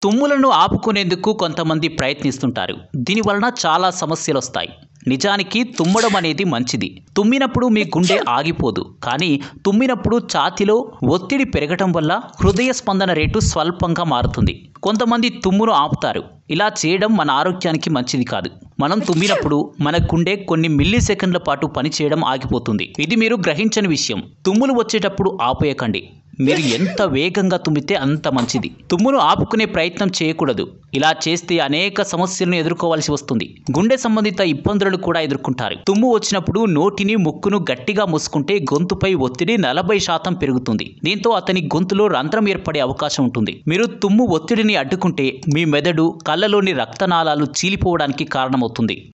తుమ్ములను ఆపుకునేందుకు కొంతమంది ప్రయత్నిస్తుంటారు. దీనివలన చాలా సమస్యలొస్తాయి. నిజానికి తుమ్మడం అనేది మంచిది. తుమ్మినప్పుడు మీ గుండె ఆగిపోదు. కానీ తుమ్మినప్పుడు ఛాతీలో ఒత్తిడి పెరగటం వల్ల హృదయ స్పందన రేటు స్వల్పంగా మారుతుంది. కొంతమంది తుమ్మును ఆపుతారు. ఇలా చేయడం మన ఆరోగ్యానికి మంచిది కాదు. మనం తుమ్మినప్పుడు మన గుండె కొన్ని మిల్లీ సెకన్ల పాటు పనిచేయడం ఆగిపోతుంది. ఇది మీరు గ్రహించని విషయం. తుమ్ములు వచ్చేటప్పుడు ఆపేయకండి. మీరు ఎంత వేగంగా తుమ్మితే అంత మంచిది. తుమ్మును ఆపుకునే ప్రయత్నం చేయకూడదు. ఇలా చేస్తే అనేక సమస్యలను ఎదుర్కోవాల్సి వస్తుంది. గుండె సంబంధిత ఇబ్బందులను కూడా ఎదుర్కొంటారు. తుమ్ము వచ్చినప్పుడు నోటిని, ముక్కును గట్టిగా మూసుకుంటే గొంతుపై ఒత్తిడి 40% పెరుగుతుంది. దీంతో అతని గొంతులో రంధ్రం ఏర్పడే అవకాశం ఉంటుంది. మీరు తుమ్ము ఒత్తిడిని అడ్డుకుంటే మీ మెదడు, కళ్ళలోని రక్తనాళాలు చీలిపోవడానికి కారణమవుతుంది.